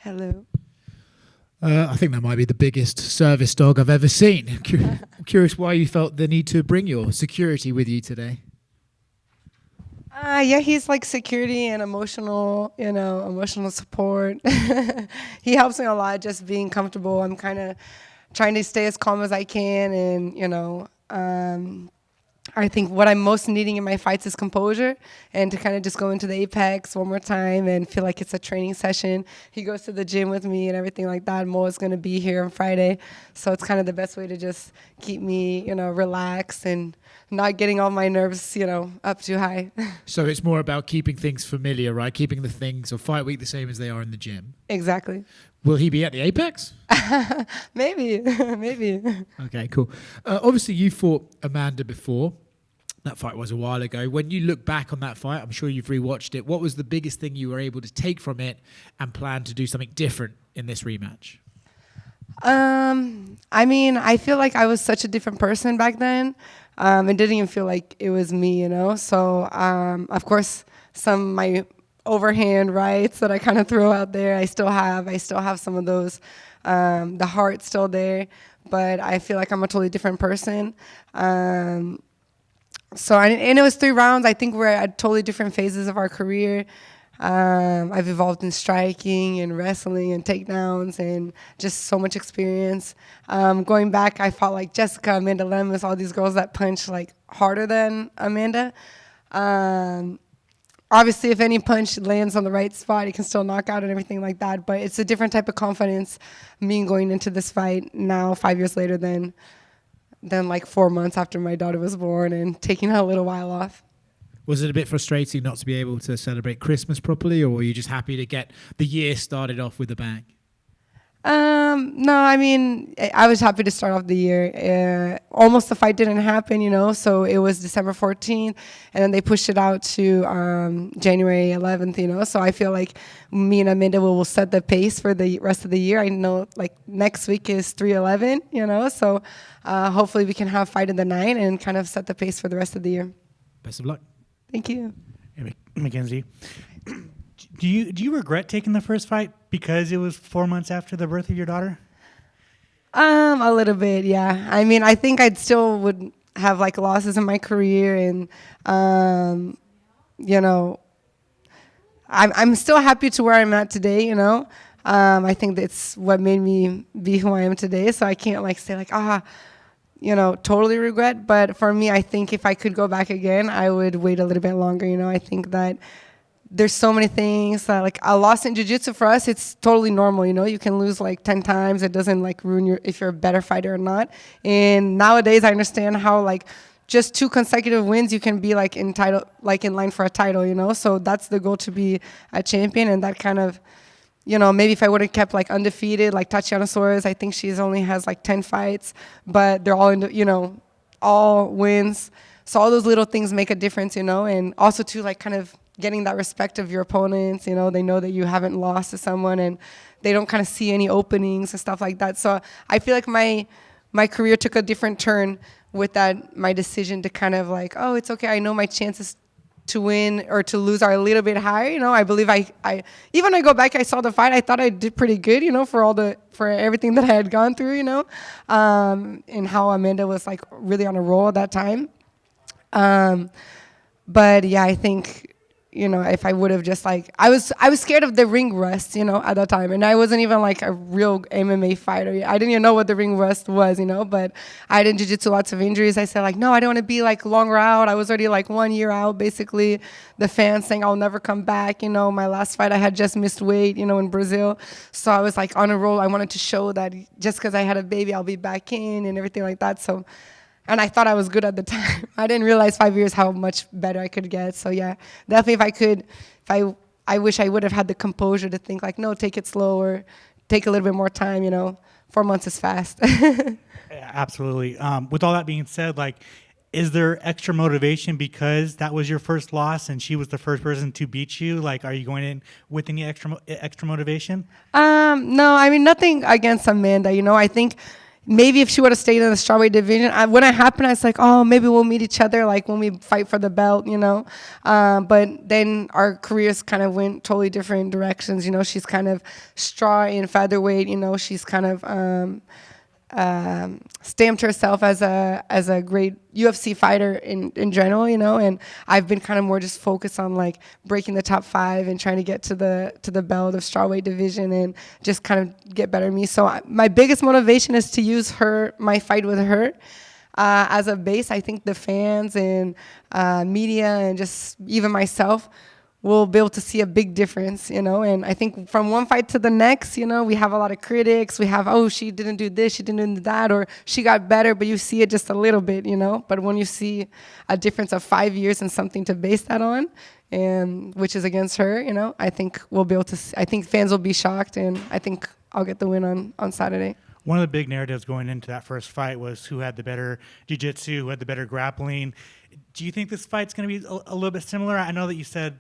Hello. I think that might be the biggest service dog I've ever seen. I'm curious why you felt the need to bring your security with you today. Yeah, he's like security and emotional support. He helps me a lot just being comfortable. I'm kind of trying to stay as calm as I can, and I think what I'm most needing in my fights is composure and to kind of just go into the apex one more time and feel like it's a training session. He goes to the gym with me and everything like that. Mo is going to be here on Friday. So it's kind of the best way to just keep me, relaxed and not getting all my nerves, up too high. So it's more about keeping things familiar, right? Keeping the things of fight week the same as they are in the gym. Exactly. Will he be at the Apex? Maybe. Okay, cool. Obviously, you fought Amanda before. That fight was a while ago. When you look back on that fight, I'm sure you've rewatched it. What was the biggest thing you were able to take from it and plan to do something different in this rematch? I feel like I was such a different person back then. It didn't even feel like it was me, So, of course, some of my overhand rights that I kind of throw out there, I still have some of those. The heart's still there, but I feel like I'm a totally different person. And it was 3 rounds. I think we're at totally different phases of our career. I've evolved in striking and wrestling and takedowns and just so much experience. Going back, I fought like Jessica, Amanda Lemus, all these girls that punch like harder than Amanda. Obviously, if any punch lands on the right spot, it can still knock out and everything like that. But it's a different type of confidence, me going into this fight now, 5 years later, than like 4 months after my daughter was born and taking a little while off. Was it a bit frustrating not to be able to celebrate Christmas properly, or were you just happy to get the year started off with a bang? No, I was happy to start off the year. Almost the fight didn't happen, so it was December 14th, and then they pushed it out to January 11th, So I feel like me and Amanda will set the pace for the rest of the year. I know, like, next week is 3/11, so hopefully we can have fight of the night and kind of set the pace for the rest of the year. Best of luck. Thank you. Hey, Mackenzie, do you regret taking the first fight because it was 4 months after the birth of your daughter? A little bit, yeah. I think I'd still would have like losses in my career, and I'm still happy to where I'm at today. I think that's what made me be who I am today. So I can't like say like totally regret. But for me, I think if I could go back again, I would wait a little bit longer. I think that there's so many things. Like a loss in jiu-jitsu for us, it's totally normal. You can lose like 10 times. It doesn't like ruin if you're a better fighter or not. And nowadays, I understand how like just 2 consecutive wins, you can be like in line for a title. So that's the goal, to be a champion. And that kind of, maybe if I would have kept like undefeated, like Tatiana Suarez, I think she's only has like 10 fights, but they're all all wins. So all those little things make a difference, and also too, like kind of getting that respect of your opponents. They know that you haven't lost to someone, and they don't kind of see any openings and stuff like that. So I feel like my career took a different turn with that. My decision to kind of like, oh, it's okay. I know my chances to win or to lose are a little bit higher. I believe I even when I go back, I saw the fight, I thought I did pretty good, for everything that I had gone through, and how Amanda was like really on a roll at that time. But yeah, I think, if I would have just like, I was scared of the ring rust, at that time. And I wasn't even like a real MMA fighter. I didn't even know what the ring rust was, but I had in jiu-jitsu lots of injuries. I said like, no, I don't want to be like longer out. I was already like 1 year out, basically. The fans saying I'll never come back. My last fight, I had just missed weight, in Brazil. So I was like on a roll. I wanted to show that just because I had a baby, I'll be back in and everything like that. So, and I thought I was good at the time. I didn't realize 5 years how much better I could get. So yeah, definitely I wish I would have had the composure to think like, no, take it slower, take a little bit more time, 4 months is fast. Yeah, absolutely. With all that being said, like, is there extra motivation because that was your first loss and she was the first person to beat you? Like, are you going in with any extra motivation? No, nothing against Amanda. I think maybe if she would have stayed in the strawweight division, when it happened, I was like, oh, maybe we'll meet each other, like when we fight for the belt, you know. But then our careers kind of went totally different directions. You know, she's kind of straw in featherweight. You know, she's kind of stamped herself as a great UFC fighter in general, you know, and I've been kind of more just focused on like breaking the top 5 and trying to get to the belt of strawweight division and just kind of get better me. So my biggest motivation is to use my fight with her as a base. I think the fans and media and just even myself we'll be able to see a big difference, you know. And I think from one fight to the next, you know, we have a lot of critics. We have, oh, she didn't do this, she didn't do that, or she got better, but you see it just a little bit, you know. But when you see a difference of 5 years and something to base that on, and which is against her, you know, I think we'll be able to I think fans will be shocked, and I think I'll get the win on Saturday. One of the big narratives going into that first fight was who had the better jiu-jitsu, who had the better grappling. Do you think this fight's going to be a little bit similar? I know that you said,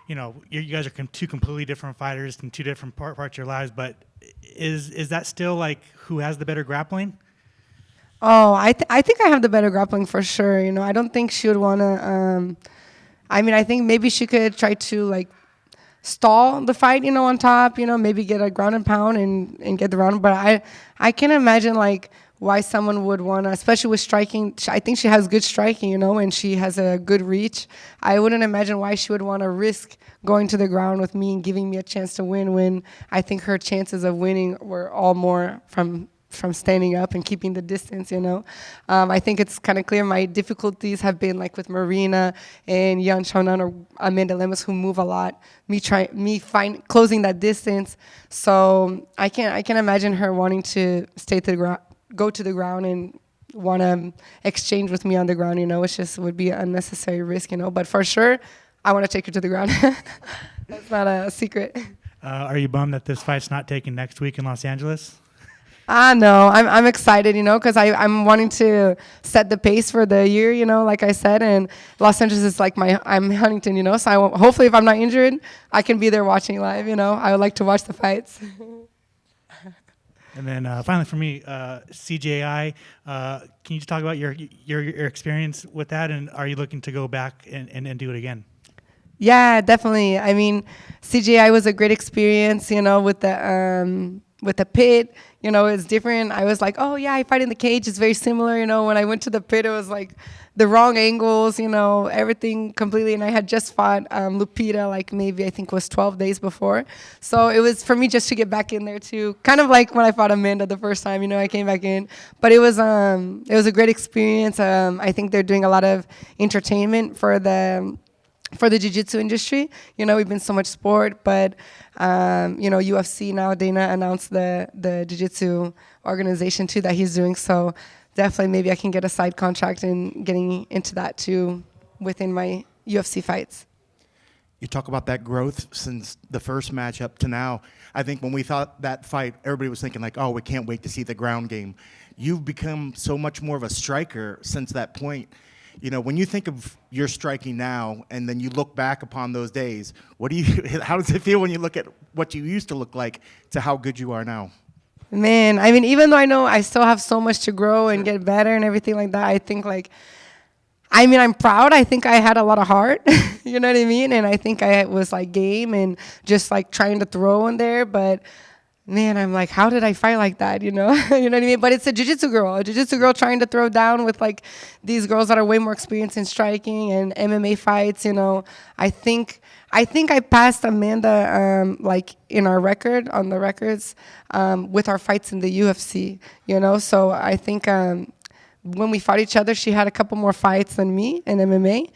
you know, you guys are two completely different fighters in two different parts of your lives, but is that still like who has the better grappling? Oh, I think I have the better grappling for sure. You know, I don't think she would want to. I mean, I think maybe she could try to like stall the fight, you know, on top. You know, maybe get a ground and pound and get the round. But I can imagine like why someone would want to, especially with striking. I think she has good striking, you know, and she has a good reach. I wouldn't imagine why she would want to risk going to the ground with me and giving me a chance to win when I think her chances of winning were all more from standing up and keeping the distance, you know. I think it's kind of clear my difficulties have been like with Marina and Yan Xiaonan or Amanda Lemos, who move a lot. Closing that distance. So I can imagine her wanting to stay to the ground, go to the ground and want to exchange with me on the ground, you know. It just would be an unnecessary risk, you know. But for sure, I want to take her to the ground. That's not a secret. Are you bummed that this fight's not taken next week in Los Angeles? No, I'm excited, you know, because I'm wanting to set the pace for the year, you know, like I said, and Los Angeles is like I'm Huntington, you know, so hopefully if I'm not injured, I can be there watching live, you know. I would like to watch the fights. And then finally for me, CJI, can you just talk about your experience with that, and are you looking to go back and do it again? Yeah, definitely. I mean, CJI was a great experience, you know, with the pit. You know, it's different. I was like, oh yeah, I fight in the cage. It's very similar. You know, when I went to the pit, it was like the wrong angles, you know, everything completely. And I had just fought Lupita, like maybe I think was 12 days before. So it was for me just to get back in there too. Kind of like when I fought Amanda the first time, you know, I came back in. But it was a great experience. I think they're doing a lot of entertainment for the jiu-jitsu industry. You know, we've been so much sport, but you know, UFC now, Dana announced the jiu-jitsu organization too that he's doing. So definitely maybe I can get a side contract in getting into that too within my UFC fights. You talk about that growth since the first match up to now. I think when we thought that fight, everybody was thinking like, oh, we can't wait to see the ground game. You've become so much more of a striker since that point. You know, when you think of your striking now and then you look back upon those days, how does it feel when you look at what you used to look like to how good you are now? Man, I mean, even though I know I still have so much to grow and get better and everything like that, I think I'm proud. I think I had a lot of heart, you know what I mean? And I think I was like game and just like trying to throw in there, but man, I'm like, how did I fight like that, you know? You know what I mean? But it's a jiu-jitsu girl trying to throw down with like these girls that are way more experienced in striking and MMA fights, you know. I think I passed Amanda like in our record, on the records, with our fights in the UFC, you know. So I think when we fought each other, she had a couple more fights than me in MMA.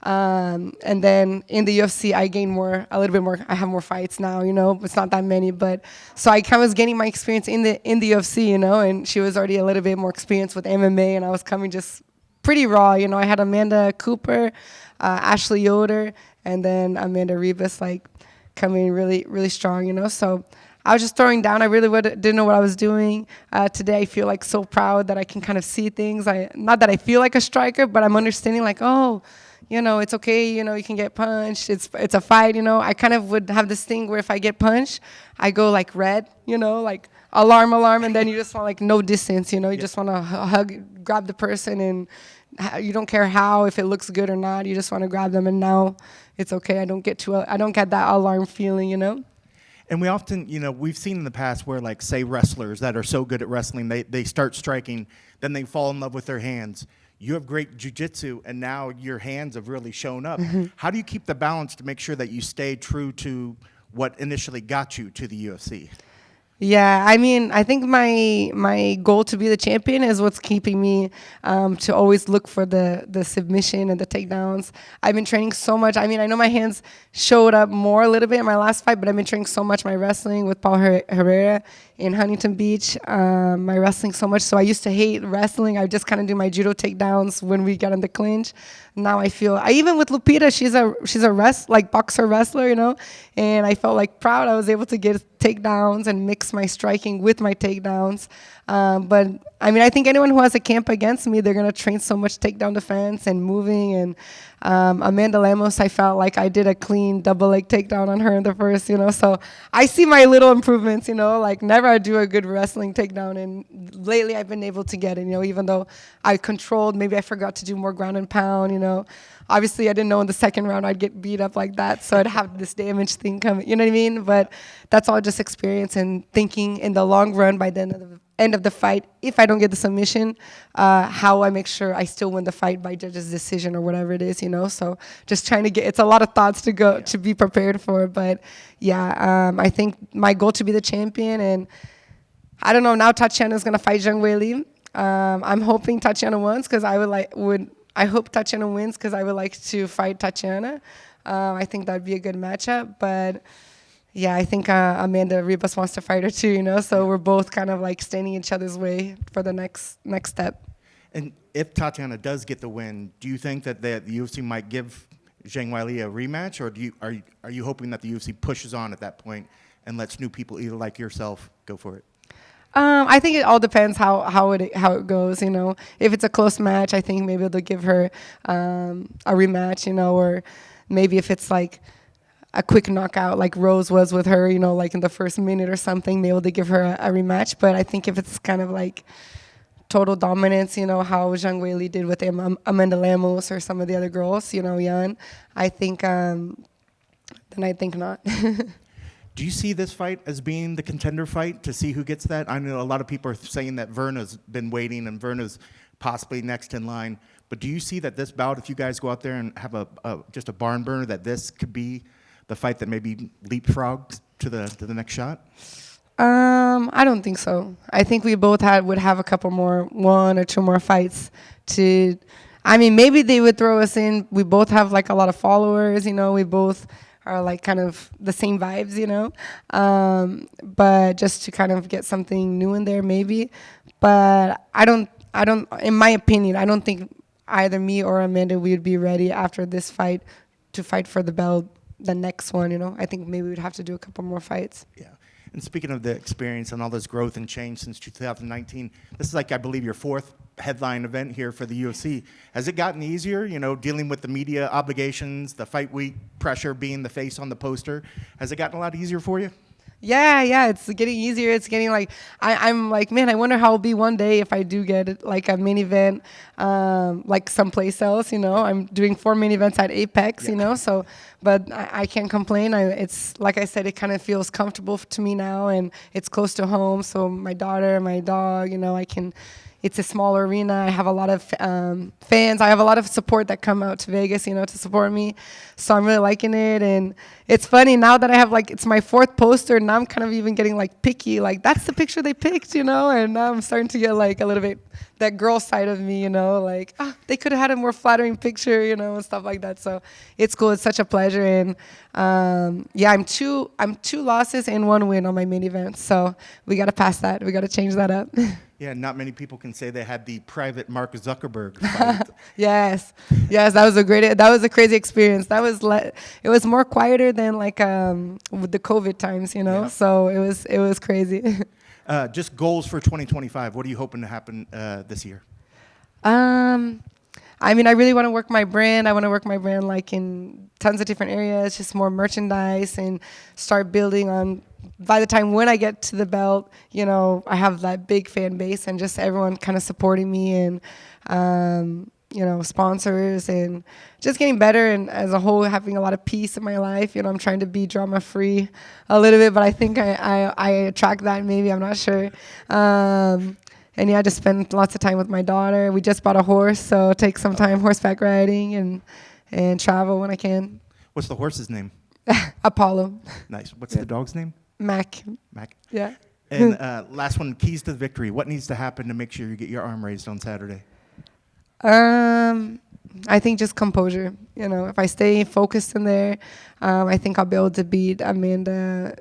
And then in the UFC, I gained a little bit more. I have more fights now, you know. It's not that many, but so I kind of was gaining my experience in the UFC, you know. And she was already a little bit more experienced with MMA, and I was coming just pretty raw, you know. I had Amanda Cooper, Ashley Yoder, and then Amanda Ribas, like coming really, really strong, you know. So I was just throwing down. I really didn't know what I was doing. Today, I feel like so proud that I can kind of see things. Not that I feel like a striker, but I'm understanding like, oh, you know, it's okay, you know, you can get punched. It's a fight, you know. I kind of would have this thing where if I get punched, I go like red, you know, like alarm, and then you just want like no distance, you just want to hug, grab the person, and you don't care how, if it looks good or not, you just want to grab them, and now it's okay. I don't get that alarm feeling. And we often, we've seen in the past where, like, say, wrestlers that are so good at wrestling, they start striking, then they fall in love with their hands. You have great jiu-jitsu, and now your hands have really shown up. How do you keep the balance to make sure that you stay true to what initially got you to the UFC? Yeah, I mean, I think my goal to be the champion is what's keeping me to always look for the submission and the takedowns. I've been training so much. I mean, I know my hands showed up more a little bit in my last fight, but I've been training so much my wrestling with Paul Herrera in Huntington Beach, my wrestling so much. So I used to hate wrestling. I just kind of do my judo takedowns when we get in the clinch. Now I even with Lupita, she's a boxer wrestler, and I felt like proud. I was able to get takedowns and mix my striking with my takedowns. But I mean, I think anyone who has a camp against me, they're gonna train so much takedown defense and moving. And Amanda Lemos, I felt like I did a clean double leg takedown on her in the first, So I see my little improvements, like never I do a good wrestling takedown, and lately I've been able to get it, even though I controlled, maybe I forgot to do more ground and pound, Obviously, I didn't know in the second round I'd get beat up like that, so I'd have this damage thing coming, you know what I mean? But that's all just experience and thinking in the long run by the end of the fight, if I don't get the submission, how I make sure I still win the fight by judge's decision or whatever it is, So just trying to it's a lot of thoughts to be prepared for. But yeah, I think my goal to be the champion, and I don't know, now Tatiana's going to fight Zhang Weili. I'm hoping Tatiana wins because I hope Tatiana wins because I would like to fight Tatiana. I think that'd be a good matchup. But yeah, I think Amanda Ribas wants to fight her too, So we're both kind of like standing each other's way for the next step. And if Tatiana does get the win, do you think that the UFC might give Zhang Weili a rematch, or are you hoping that the UFC pushes on at that point and lets new people, either like yourself, go for it? I think it all depends how it goes, If it's a close match, I think maybe they'll give her a rematch, or maybe if it's like a quick knockout like Rose was with her, like in the first minute or something, maybe they'll give her a rematch. But I think if it's kind of like total dominance, how Zhang Weili did with Amanda Lemos or some of the other girls, Yan, I think then I think not. Do you see this fight as being the contender fight to see who gets that? I know a lot of people are saying that Verna's been waiting and Verna's possibly next in line. But do you see that this bout, if you guys go out there and have just a barn burner, that this could be the fight that maybe leapfrogs to the next shot? I don't think so. I think we both would have a couple more, 1 or 2 more fights to. I mean, maybe they would throw us in. We both have like a lot of followers. We both are like kind of the same vibes, but just to kind of get something new in there, maybe. But I don't, in my opinion, I don't think either me or Amanda, we would be ready after this fight to fight for the belt, the next one, I think maybe we'd have to do a couple more fights. Yeah. And speaking of the experience and all this growth and change since 2019, this is like, I believe, your 4th headline event here for the UFC. Has it gotten easier, dealing with the media obligations, the fight week pressure, being the face on the poster? Has it gotten a lot easier for you? Yeah, it's getting easier. It's getting like, I'm like, man, I wonder how it'll be one day if I do get like a main event, like someplace else, I'm doing 4 main events at Apex, so, but I can't complain. It's, like I said, it kind of feels comfortable to me now, and it's close to home. So my daughter, my dog, it's a small arena. I have a lot of fans. I have a lot of support that come out to Vegas, to support me. So I'm really liking it. And it's funny now that I have it's my 4th poster, and now I'm kind of even getting picky. That's the picture they picked, and now I'm starting to get a little bit that girl side of me, they could have had a more flattering picture, and stuff like that. So it's cool. It's such a pleasure. And I'm 2 losses and 1 win on my main event. So we got to pass that. We got to change that up. Yeah, not many people can say they had the private Mark Zuckerberg fight. Yes, that was a crazy experience. It was more quieter than with the COVID times, Yeah. So it was crazy. Just goals for 2025. What are you hoping to happen this year? I mean, I really want to work my brand. I want to work my brand in tons of different areas, just more merchandise, and start building on by the time when I get to the belt, you know, I have that big fan base and just everyone kind of supporting me and, you know, sponsors and just getting better and as a whole having a lot of peace in my life. You know, I'm trying to be drama free a little bit, but I think I attract that maybe, I'm not sure. And yeah, I just spend lots of time with my daughter. We just bought a horse, so take some time horseback riding and travel when I can. What's the horse's name? Apollo. Nice. What's the dog's name? Mac. Mac. Yeah. And last one, keys to the victory. What needs to happen to make sure you get your arm raised on Saturday? I think just composure. You know, if I stay focused in there, I think I'll be able to beat Amanda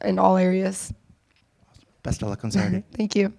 in all areas. Best of luck on Saturday. Thank you.